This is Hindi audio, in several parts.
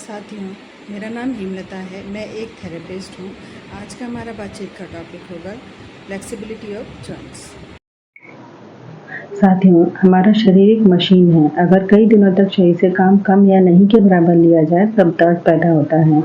साथियों, मेरा नाम हेमलता है। मैं एक थेरेपिस्ट हूँ। आज का हमारा बातचीत का टॉपिक होगा फ्लेक्सिबिलिटी ऑफ जॉइंट्स। साथियों, हमारा शरीर एक मशीन है। अगर कई दिनों तक सही से काम कम या नहीं के बराबर लिया जाए तब दर्द पैदा होता है।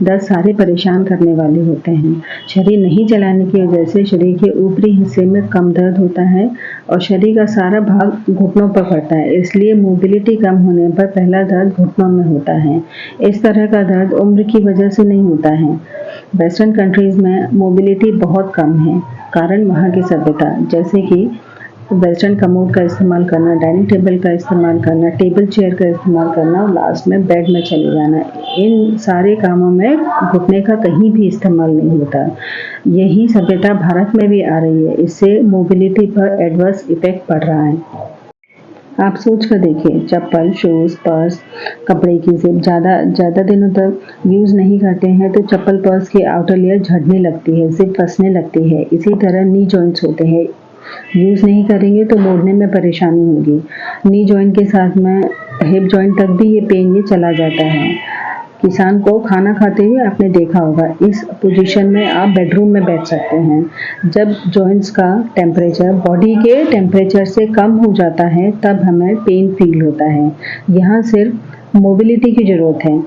दर्द सारे परेशान करने वाले होते हैं। शरीर नहीं चलाने की वजह से शरीर के ऊपरी हिस्से में कम दर्द होता है और शरीर का सारा भाग घुटनों पर पड़ता है। इसलिए मोबिलिटी कम होने पर पहला दर्द घुटनों में होता है। इस तरह का दर्द उम्र की वजह से नहीं होता है। वेस्टर्न कंट्रीज में मोबिलिटी बहुत कम है। कारण वहाँ की सभ्यता, जैसे कि वेस्टर्न कमोड का इस्तेमाल करना, डाइनिंग टेबल का इस्तेमाल करना, टेबल चेयर का इस्तेमाल करना और लास्ट में बेड में चले जाना। इन सारे कामों में घुटने का कहीं भी इस्तेमाल नहीं होता। यही सभ्यता भारत में भी आ रही है। इससे मोबिलिटी पर एडवर्स इफेक्ट पड़ रहा है। आप सोच कर देखिए, चप्पल, शूज़, पर्स, कपड़े की ज़िप ज़्यादा दिनों तक यूज़ नहीं करते हैं तो चप्पल, पर्स की आउटर लेयर झड़ने लगती है, ज़िप फंसने लगती है। इसी तरह नी जॉइंट्स होते हैं। यूज़ नहीं करेंगे तो मोड़ने में परेशानी होगी। नी जॉइंट के साथ में हिप जॉइंट तक भी ये पेन चला जाता है। किसान को खाना खाते हुए आपने देखा होगा, इस पोजीशन में आप बेडरूम में बैठ सकते हैं। जब जॉइंट्स का टेम्परेचर बॉडी के टेम्परेचर से कम हो जाता है तब हमें पेन फील होता है। यहाँ सिर्फ मोबिलिटी की ज़रूरत है।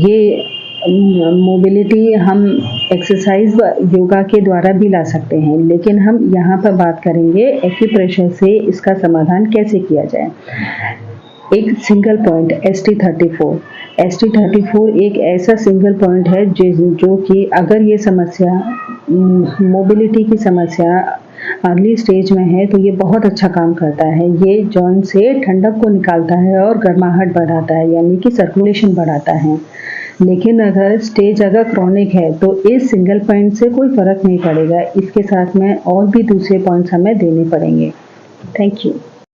ये मोबिलिटी हम एक्सरसाइज व योगा के द्वारा भी ला सकते हैं, लेकिन हम यहाँ पर बात करेंगे एक्यूप्रेशर से इसका समाधान कैसे किया जाए। एक सिंगल पॉइंट ST34 एक ऐसा सिंगल पॉइंट है जो कि अगर ये समस्या मोबिलिटी की समस्या अर्ली स्टेज में है तो ये बहुत अच्छा काम करता है। ये जॉइंट से ठंडक को निकालता है और गर्माहट बढ़ाता है, यानी कि सर्कुलेशन बढ़ाता है। लेकिन अगर स्टेज क्रॉनिक है तो इस सिंगल पॉइंट से कोई फ़र्क नहीं पड़ेगा। इसके साथ में और भी दूसरे पॉइंट्स हमें देने पड़ेंगे। Thank you.